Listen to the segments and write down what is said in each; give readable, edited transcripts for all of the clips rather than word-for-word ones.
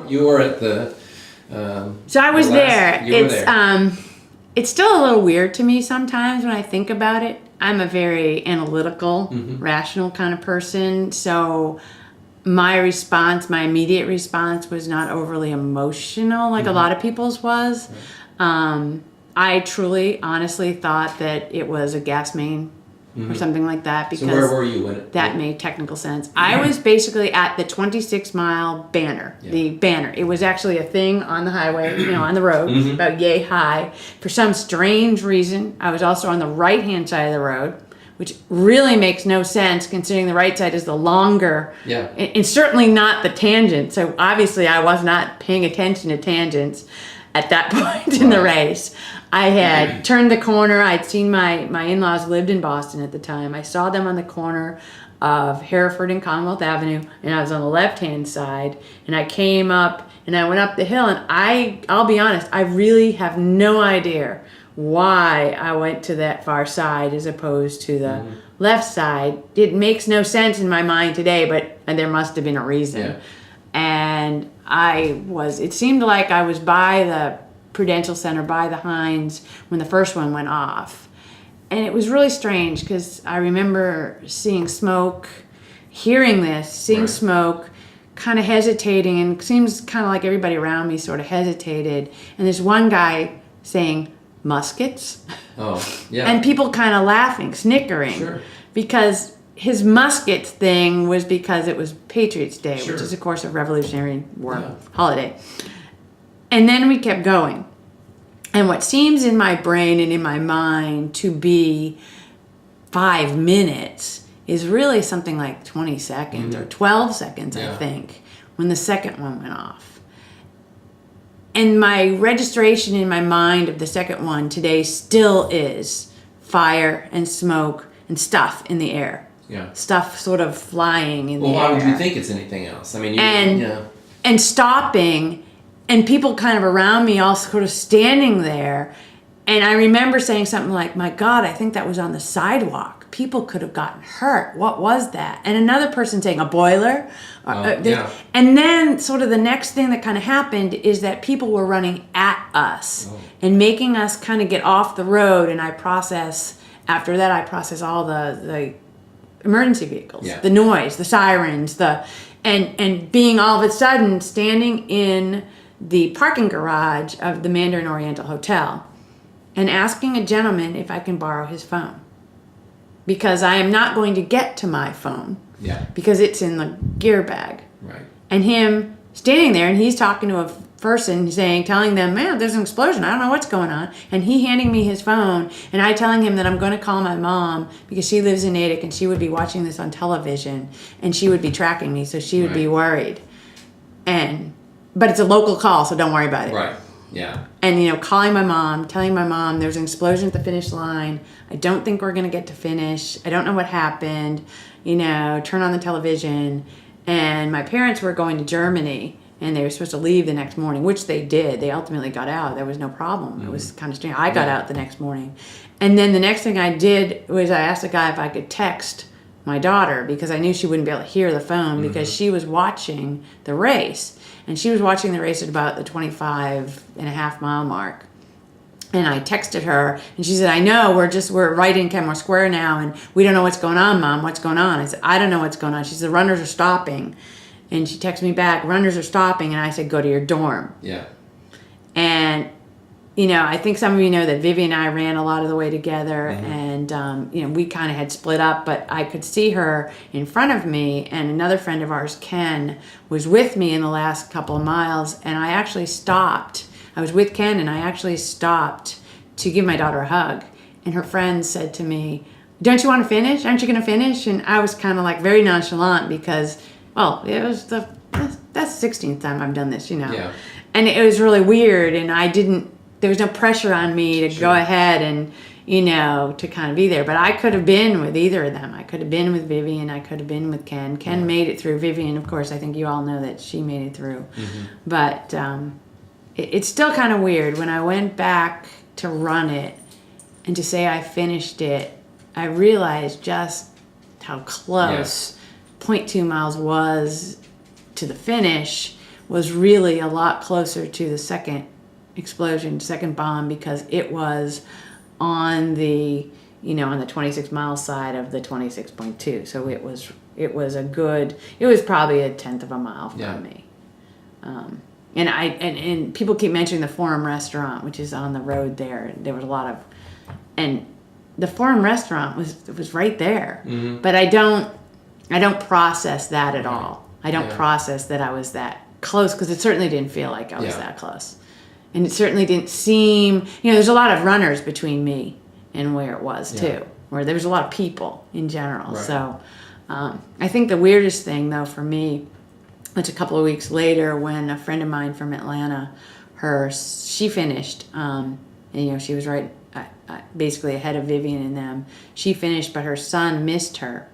You were at the. So I was there. You were there. It's still a little weird to me sometimes when I think about it. I'm a very analytical, rational kind of person. So my immediate response was not overly emotional like a lot of people's was. Right. I truly, honestly thought that it was a gas main or something like that, because so where were you when it, that made technical sense. I was basically at the 26-mile banner, the banner. It was actually a thing on the highway, on the road, about yay high. For some strange reason, I was also on the right-hand side of the road, which really makes no sense considering the right side is the longer, and certainly not the tangent. So obviously I was not paying attention to tangents at that point in the race. I had turned the corner. I'd seen my in-laws lived in Boston at the time. I saw them on the corner of Hereford and Commonwealth Avenue, and I was on the left-hand side, and I came up and I went up the hill, and I'll be honest, I really have no idea why I went to that far side as opposed to the left side. It makes no sense in my mind today, but there must have been a reason. Yeah. And it seemed like I was by the Prudential Center, by the Heinz, when the first one went off. And it was really strange because I remember seeing smoke, hearing this, seeing smoke, kind of hesitating, and it seems kind of like everybody around me sort of hesitated. And there's one guy saying, muskets? Oh, yeah. And people kind of laughing, snickering, because his muskets thing was because it was Patriots Day, which is, of course, a Revolutionary War holiday. And then we kept going. And what seems in my brain and in my mind to be 5 minutes is really something like 20 seconds or 12 seconds, I think, when the second one went off. And my registration in my mind of the second one today still is fire and smoke and stuff in the air. Yeah. Stuff sort of flying in the air. Well, why would you think it's anything else? I mean, and stopping, and people kind of around me all sort of standing there. And I remember saying something like, my God, I think that was on the sidewalk. People could have gotten hurt. What was that? And another person saying, a boiler? And then sort of the next thing that kind of happened is that people were running at us and making us kind of get off the road. And after that, I process all the emergency vehicles, the noise, the sirens, and being all of a sudden standing in the parking garage of the Mandarin Oriental Hotel and asking a gentleman if I can borrow his phone, because I am not going to get to my phone because it's in the gear bag. Right. And him standing there, and he's talking to a person telling them, man, there's an explosion. I don't know what's going on. And he handing me his phone, and I telling him that I'm going to call my mom because she lives in Natick and she would be watching this on television and she would be tracking me, so she would be worried. But it's a local call, so don't worry about it. Right. Yeah. And, calling my mom, telling my mom there's an explosion at the finish line. I don't think we're going to get to finish. I don't know what happened. Turn on the television. And my parents were going to Germany, and they were supposed to leave the next morning, which they did. They ultimately got out. There was no problem. It was kind of strange. I got out the next morning. And then the next thing I did was I asked the guy if I could text my daughter, because I knew she wouldn't be able to hear the phone because she was watching the race. And she was watching the race at about the 25.5-mile mark. And I texted her, and she said, I know, we're right in Kenmore Square now, and we don't know what's going on, Mom. What's going on? I said, I don't know what's going on. She said, the runners are stopping. And she texted me back, runners are stopping. And I said, go to your dorm. Yeah. And, I think some of you know that Vivi and I ran a lot of the way together, and, we kind of had split up, but I could see her in front of me, and another friend of ours, Ken, was with me in the last couple of miles, and I actually stopped. I was with Ken, and I actually stopped to give my daughter a hug, and her friend said to me, don't you want to finish? Aren't you going to finish? And I was kind of like very nonchalant because, it was that's the 16th time I've done this, Yeah. And it was really weird, and there was no pressure on me to go ahead and, to kind of be there. But I could have been with either of them. I could have been with Vivian. I could have been with Ken. Ken made it through. Vivian, of course, I think you all know that she made it through. But it's still kind of weird. When I went back to run it and to say I finished it, I realized just how close 0.2 miles was to the finish was really a lot closer to the second explosion, second bomb, because it was on the, on the 26 mile side of the 26.2. So it was probably a tenth of a mile from me. And people keep mentioning the Forum Restaurant, which is on the road there. There was a lot of, and the Forum Restaurant was right there. Mm-hmm. But I don't process that at all. I don't process that I was that close, because it certainly didn't feel like I was that close. And it certainly didn't seem, there's a lot of runners between me and where it was too, where there was a lot of people in general. Right. So I think the weirdest thing though for me, it's a couple of weeks later when a friend of mine from Atlanta, she finished, and she was right basically ahead of Vivian and them. She finished, but her son missed her,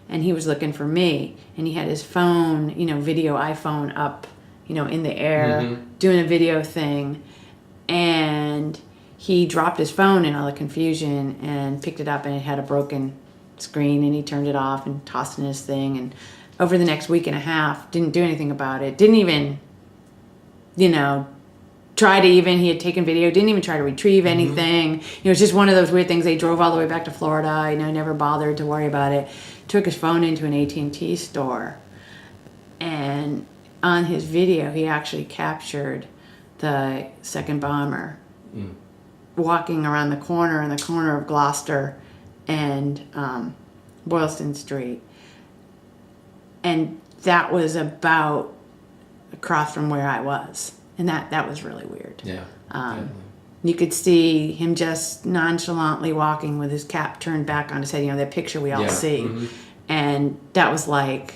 and he was looking for me, and he had his phone, video iPhone up, in the air, doing a video thing, and he dropped his phone in all the confusion and picked it up, and it had a broken screen, and he turned it off and tossed it in his thing, and over the next week and a half, didn't do anything about it. Didn't even, try to even, he had taken video, didn't even try to retrieve anything. It was just one of those weird things. They drove all the way back to Florida, never bothered to worry about it. Took his phone into an AT&T store. And on his video, he actually captured the second bomber walking around the corner in the corner of Gloucester and Boylston Street. And that was about across from where I was. And that was really weird. Yeah. You could see him just nonchalantly walking with his cap turned back on his head, that picture we all see. Mm-hmm. And that was like,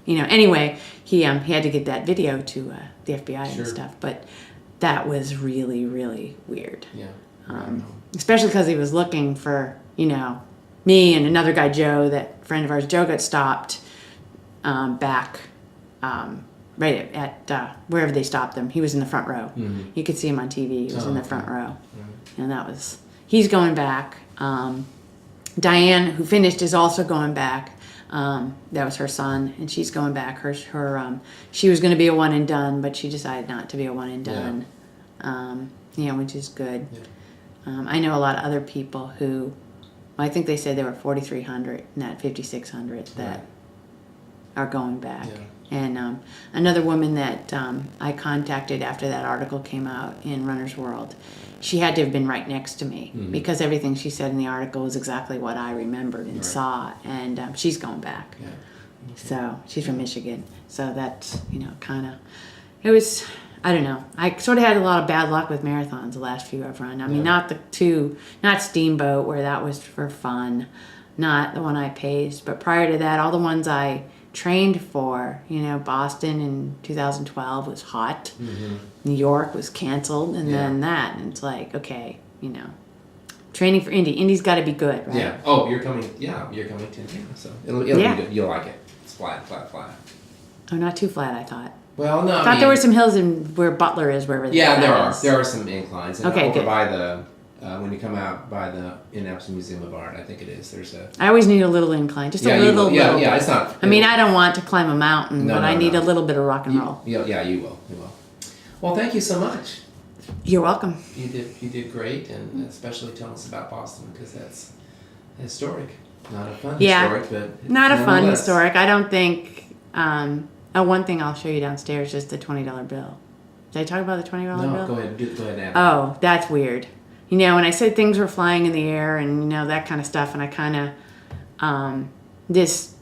anyway, he had to get that video to the FBI and stuff. But that was really, really weird. Yeah. Especially because he was looking for, me and another guy, Joe, that friend of ours. Joe got stopped back right at wherever they stopped him. He was in the front row. Mm-hmm. You could see him on TV. He was in the front row. Mm-hmm. And he's going back. Diane, who finished, is also going back. That was her son, and she's going back. She was going to be a one and done, but she decided not to be a one and done. Which is good. Yeah. I know a lot of other people who, I think they said there were 4,300 and not 5,600 that are going back. Yeah. And another woman that I contacted after that article came out in Runner's World, she had to have been right next to me because everything she said in the article was exactly what I remembered and saw. And she's going back. Yeah. So she's from Michigan. So that's, it was, I don't know. I sort of had a lot of bad luck with marathons the last few I've run. I mean, not Steamboat, where that was for fun, not the one I paced. But prior to that, all the ones I trained for, Boston in 2012 was hot. Mm-hmm. New York was canceled, and then that, and it's like, okay, training for Indy. Indy's got to be good, right? Yeah. Oh, you're coming to Indiana, so it'll be good. You'll like it. It's flat. Oh, not too flat, I thought. Well, no. I thought there were some hills in where Butler is, wherever. Yeah, there are. There are some inclines. And okay, over good. by the when you come out by the Indianapolis Museum of Art, I think it is. There's a. I always need a little incline, just a little. Yeah. It's not. I mean, I don't want to climb a mountain, but I need a little bit of rock and roll. You will. Well, thank you so much. You're welcome. You did great, and especially telling us about Boston, because that's historic. Not a fun historic, but not a fun historic. I don't think. One thing I'll show you downstairs is the $20 bill. Did I talk about the $20 bill? No, go ahead. Oh, that's weird. When I said things were flying in the air and, that kind of stuff, and I kind of, this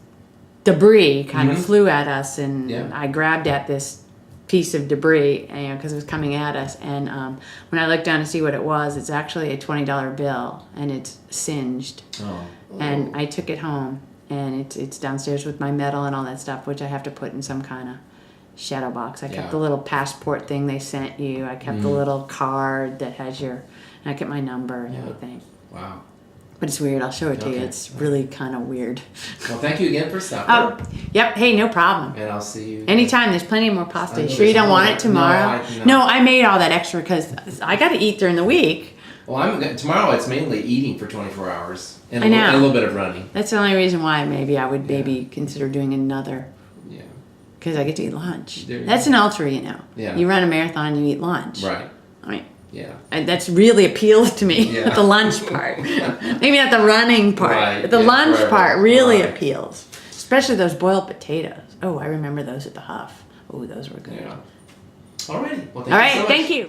debris kind of flew at us, and I grabbed at this piece of debris, because it was coming at us. And when I looked down to see what it was, it's actually a $20 bill, and it's singed. Oh. And I took it home. And it's downstairs with my medal and all that stuff, which I have to put in some kind of shadow box. I kept the little passport thing they sent you. I kept the little card that has and I kept my number and everything. Wow. But it's weird. I'll show it to you. It's really kind of weird. Well, thank you again for stopping. Yep. Hey, no problem. And I'll see you. Anytime. There's plenty more pasta. Sure you don't want it tomorrow? No, I made all that extra because I got to eat during the week. Well, tomorrow it's mainly eating for 24 hours. And a little bit of running. That's the only reason why maybe I would consider doing another because I get to eat lunch. There you That's go. an ultra, you know. Yeah. You run a marathon, you eat lunch. Right. I mean, Yeah. that's really appeals to me. Yeah. The lunch part, maybe not the running part, Right, but the yeah, lunch right, part right. really Right. appeals. Especially those boiled potatoes. Oh, I remember those at the Huff. Oh, those were good. Yeah. All righty. Well, All right, you so much. thank you.